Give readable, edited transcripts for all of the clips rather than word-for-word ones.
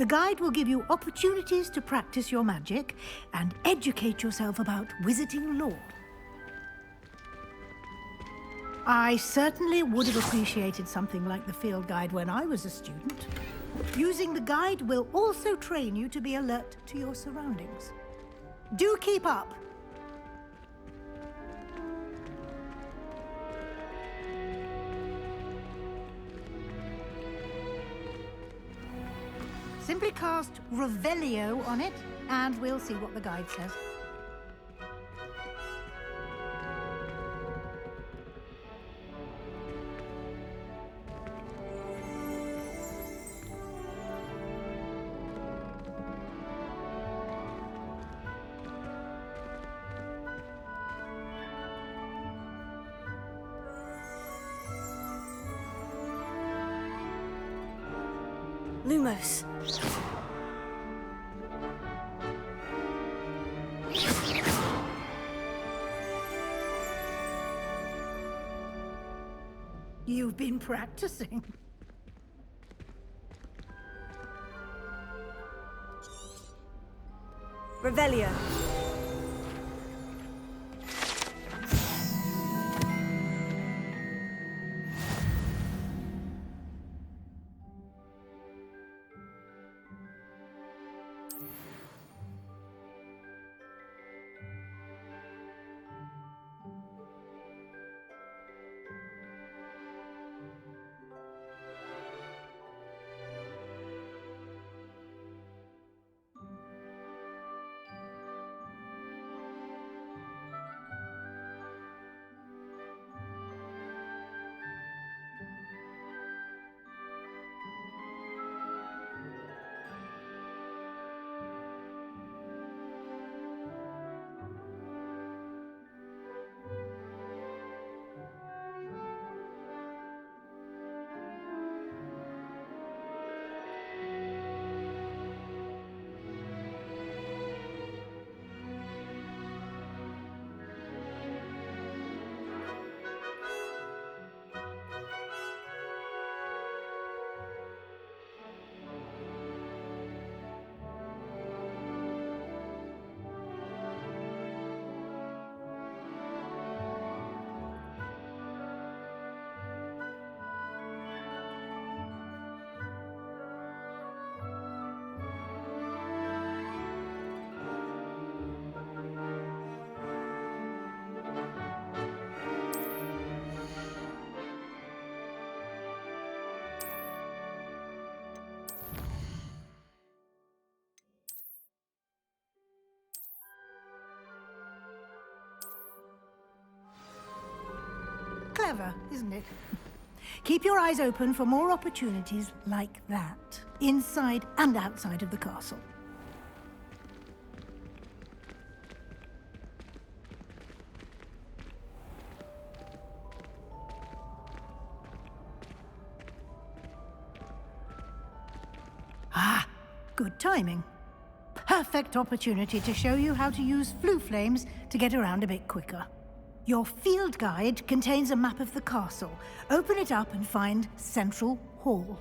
The guide will give you opportunities to practice your magic and educate yourself about wizarding lore. I certainly would have appreciated something like the field guide when I was a student. Using the guide will also train you to be alert to your surroundings. Do keep up! Simply cast Revelio on it, and we'll see what the guide says. Lumos. You've been practicing. Revelio. Clever, isn't it? Keep your eyes open for more opportunities like that, inside and outside of the castle. Ah, good timing. Perfect opportunity to show you how to use flue flames to get around a bit quicker. Your field guide contains a map of the castle. Open it up and find Central Hall.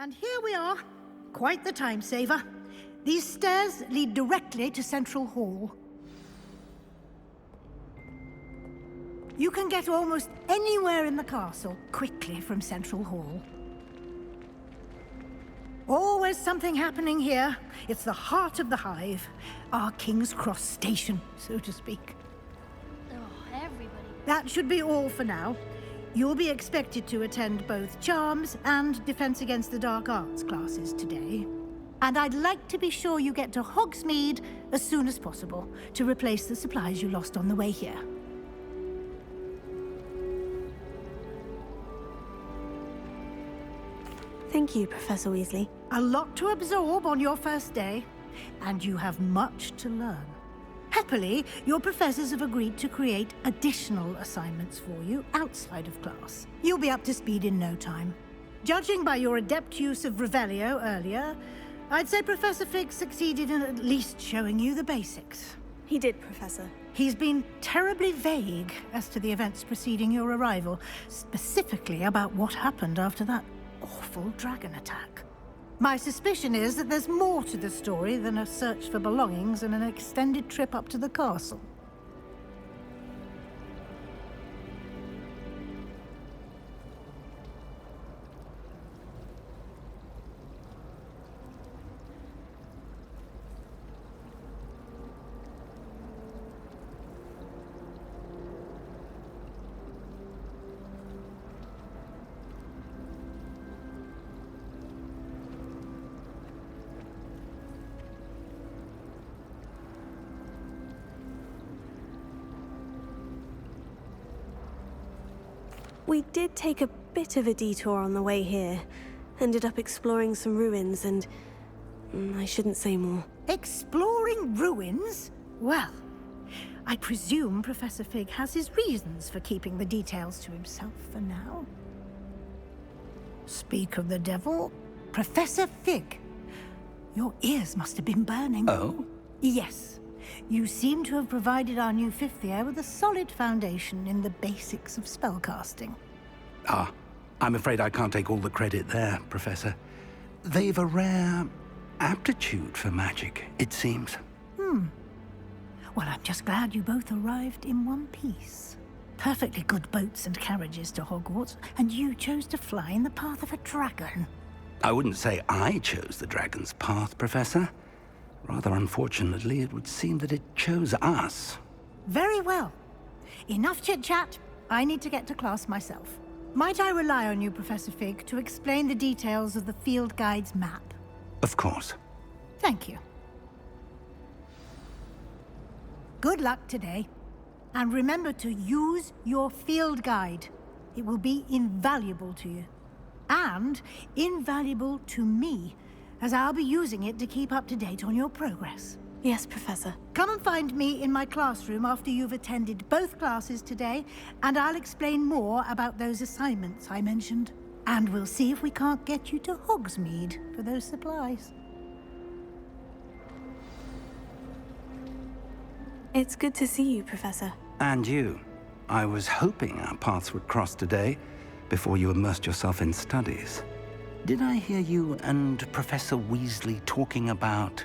And here we are. Quite the time saver. These stairs lead directly to Central Hall. You can get almost anywhere in the castle quickly from Central Hall. Always something happening here. It's the heart of the hive. Our King's Cross station, so to speak. Oh, everybody That should be all for now. You'll be expected to attend both Charms and Defense Against the Dark Arts classes today. And I'd like to be sure you get to Hogsmeade as soon as possible to replace the supplies you lost on the way here. Thank you, Professor Weasley. A lot to absorb on your first day, and you have much to learn. Happily, your professors have agreed to create additional assignments for you outside of class. You'll be up to speed in no time. Judging by your adept use of Revelio earlier, I'd say Professor Fig succeeded in at least showing you the basics. He did, Professor. He's been terribly vague as to the events preceding your arrival, specifically about what happened after that awful dragon attack. My suspicion is that there's more to the story than a search for belongings and an extended trip up to the castle. We did take a bit of a detour on the way here. Ended up exploring some ruins and... I shouldn't say more. Exploring ruins? Well, I presume Professor Fig has his reasons for keeping the details to himself for now. Speak of the devil, Professor Fig. Your ears must have been burning. Oh? Yes. You seem to have provided our new fifth year with a solid foundation in the basics of spellcasting. Ah, I'm afraid I can't take all the credit there, Professor. They've a rare aptitude for magic, it seems. Well, I'm just glad you both arrived in one piece. Perfectly good boats and carriages to Hogwarts, and you chose to fly in the path of a dragon. I wouldn't say I chose the dragon's path, Professor. Rather unfortunately, it would seem that it chose us. Very well. Enough chit-chat. I need to get to class myself. Might I rely on you, Professor Fig, to explain the details of the field guide's map? Of course. Thank you. Good luck today. And remember to use your field guide. It will be invaluable to you. And invaluable to me, as I'll be using it to keep up to date on your progress. Yes, Professor. Come and find me in my classroom after you've attended both classes today, and I'll explain more about those assignments I mentioned. And we'll see if we can't get you to Hogsmeade for those supplies. It's good to see you, Professor. And you. I was hoping our paths would cross today, before you immersed yourself in studies. Did I hear you and Professor Weasley talking about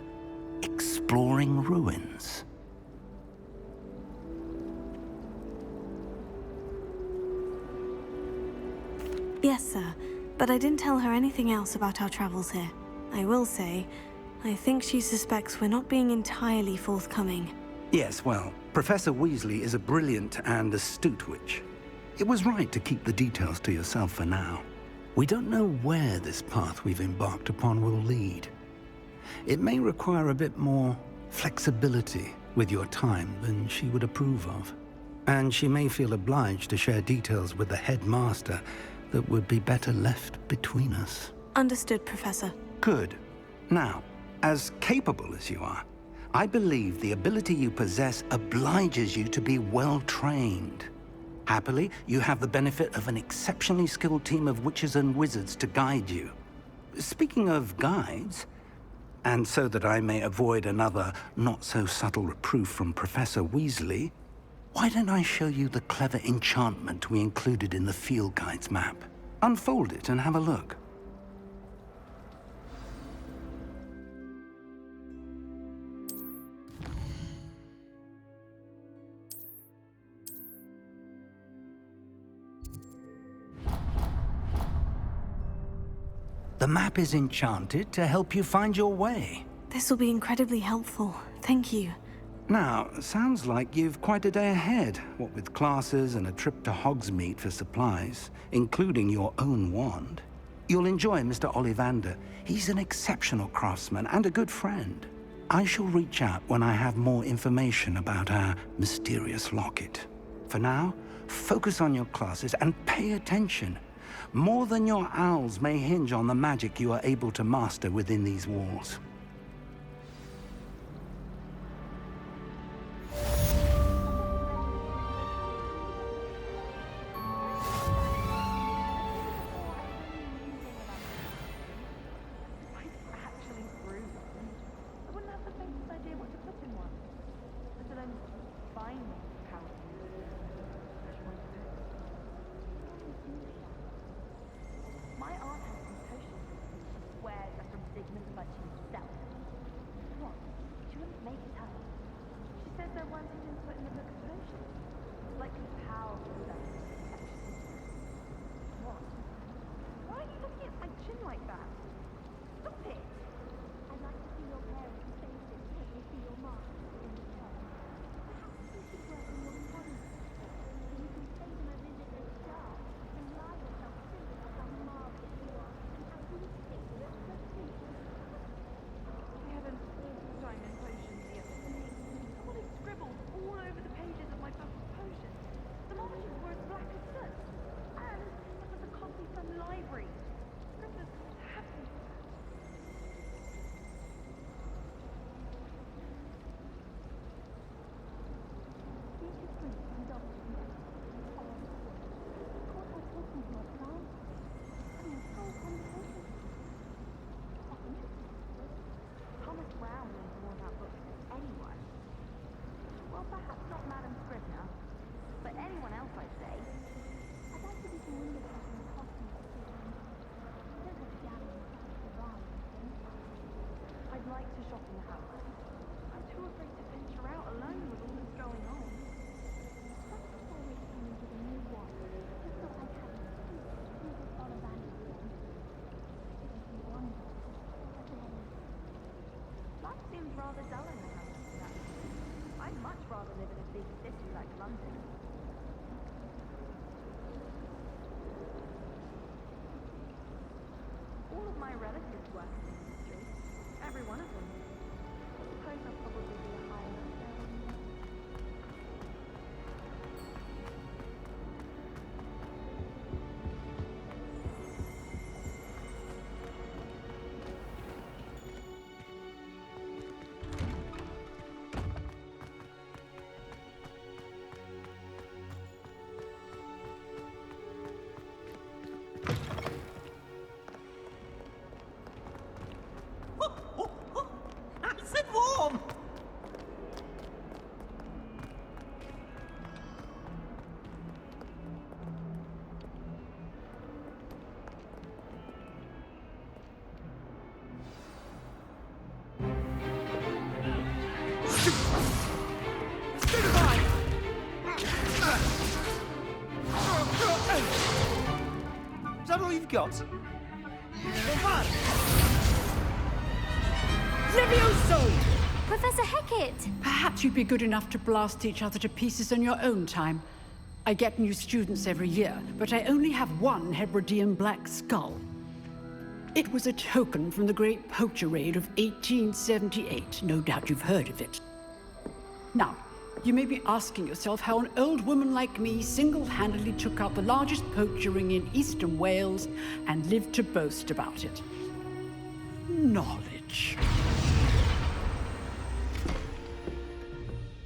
exploring ruins? Yes, sir. But I didn't tell her anything else about our travels here. I will say, I think she suspects we're not being entirely forthcoming. Yes, well, Professor Weasley is a brilliant and astute witch. It was right to keep the details to yourself for now. We don't know where this path we've embarked upon will lead. It may require a bit more flexibility with your time than she would approve of. And she may feel obliged to share details with the headmaster that would be better left between us. Understood, Professor. Good. Now, as capable as you are, I believe the ability you possess obliges you to be well-trained. Happily, you have the benefit of an exceptionally skilled team of witches and wizards to guide you. Speaking of guides, and so that I may avoid another not-so-subtle reproof from Professor Weasley, why don't I show you the clever enchantment we included in the field guide's map? Unfold it and have a look. The map is enchanted to help you find your way. This will be incredibly helpful. Thank you. Now, sounds like you've quite a day ahead, what with classes and a trip to Hogsmeade for supplies, including your own wand. You'll enjoy Mr. Ollivander. He's an exceptional craftsman and a good friend. I shall reach out when I have more information about our mysterious locket. For now, focus on your classes and pay attention. More than your owls may hinge on the magic you are able to master within these walls. Rather dull in a house like that. I'd much rather live in a big city like London. All of my relatives work in the industry. Every one of them. I suppose I'll probably be a higher Is that all you've got? Levioso! Professor Hecat! Perhaps you'd be good enough to blast each other to pieces in your own time. I get new students every year, but I only have one Hebridean black skull. It was a token from the Great Poacher Raid of 1878. No doubt you've heard of it. Now, you may be asking yourself how an old woman like me single-handedly took out the largest poacher ring in eastern Wales and lived to boast about it. Knowledge.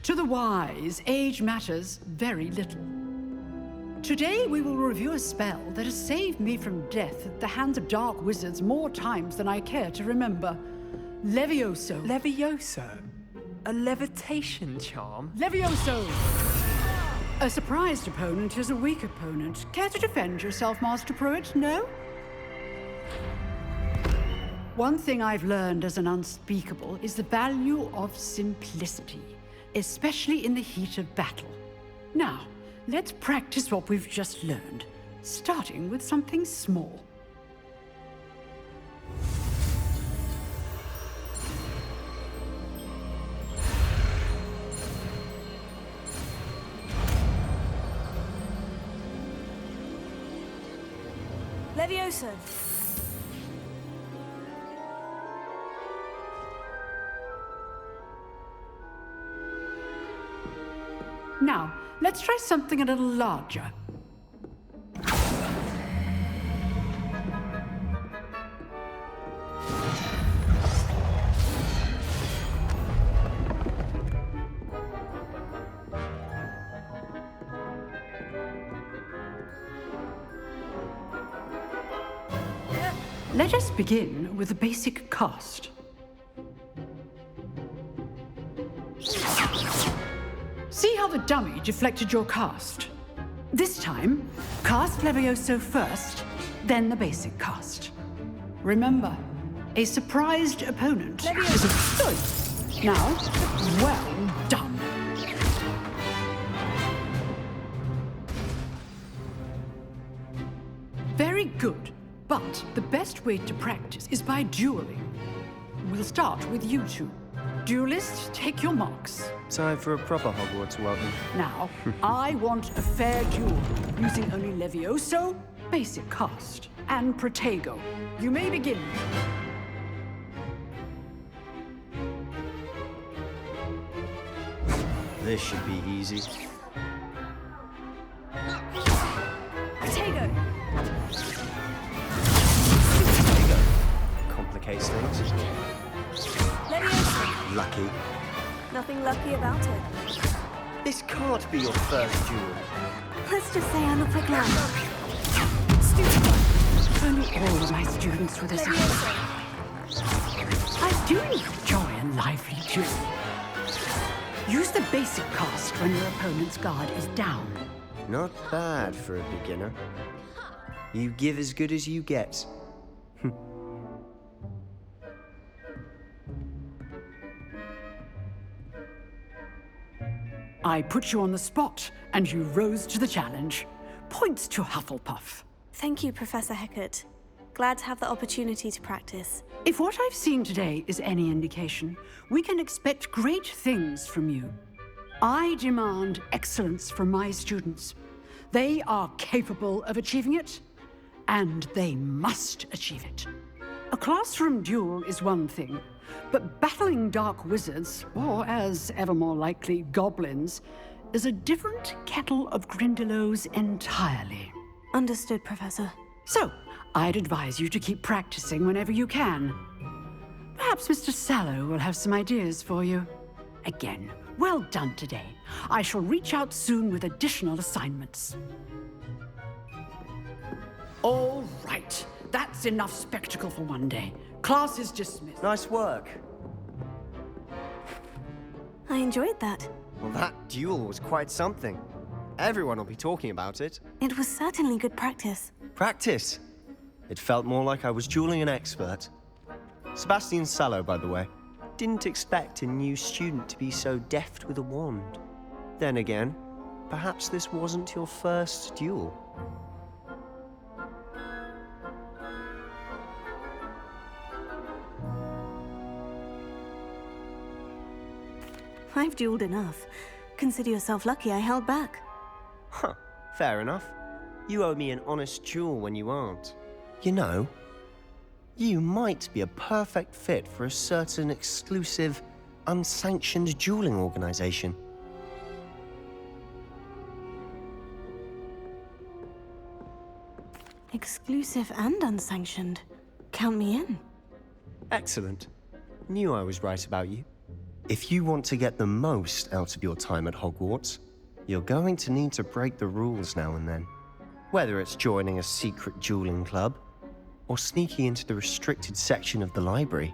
To the wise, age matters very little. Today we will review a spell that has saved me from death at the hands of dark wizards more times than I care to remember. Levioso. Levioso? A levitation charm? Levioso! A surprised opponent is a weak opponent. Care to defend yourself, Master Pruitt? No? One thing I've learned as an unspeakable is the value of simplicity, especially in the heat of battle. Now, let's practice what we've just learned, starting with something small. Levioso! Now, let's try something a little larger. Let us begin with the basic cast. See how the dummy deflected your cast? This time, cast Levioso first, then the basic cast. Remember, a surprised opponent is a choice. Now, well done. Very good. But the best way to practice is by dueling. We'll start with you two. Duelists, take your marks. Time for a proper Hogwarts welcome. Now, I want a fair duel, using only Levioso, basic cast, and Protego. You may begin. This should be easy. Protego! Complicates things. Levioso! Lucky. Nothing lucky about it. This can't be your first duel. Let's just say I'm a quick learner. Only all of my students were this age. I do enjoy a lively duel. Use the basic cast when your opponent's guard is down. Not bad for a beginner. You give as good as you get. I put you on the spot, and you rose to the challenge. Points to Hufflepuff. Thank you, Professor Hecat. Glad to have the opportunity to practice. If what I've seen today is any indication, we can expect great things from you. I demand excellence from my students. They are capable of achieving it, and they must achieve it. A classroom duel is one thing, but battling dark wizards, or as ever more likely, goblins, is a different kettle of Grindylows entirely. Understood, Professor. So, I'd advise you to keep practicing whenever you can. Perhaps Mr. Sallow will have some ideas for you. Again, well done today. I shall reach out soon with additional assignments. All right, that's enough spectacle for one day. Class is dismissed. Nice work. I enjoyed that. Well, that duel was quite something. Everyone will be talking about it. It was certainly good practice. Practice. It felt more like I was dueling an expert. Sebastian Sallow, by the way. Didn't expect a new student to be so deft with a wand. Then again, perhaps this wasn't your first duel. I've dueled enough. Consider yourself lucky I held back. Huh, fair enough. You owe me an honest duel when you aren't. You know, you might be a perfect fit for a certain exclusive, unsanctioned dueling organization. Exclusive and unsanctioned. Count me in. Excellent. Knew I was right about you. If you want to get the most out of your time at Hogwarts, you're going to need to break the rules now and then. Whether it's joining a secret dueling club, or sneaking into the restricted section of the library,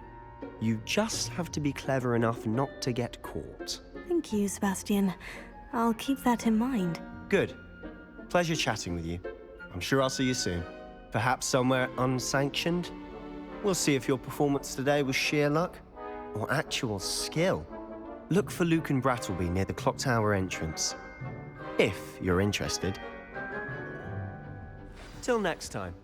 you just have to be clever enough not to get caught. Thank you, Sebastian. I'll keep that in mind. Good. Pleasure chatting with you. I'm sure I'll see you soon. Perhaps somewhere unsanctioned? We'll see if your performance today was sheer luck or actual skill. Look for Luke and Brattleby near the clock tower entrance, if you're interested. Till next time.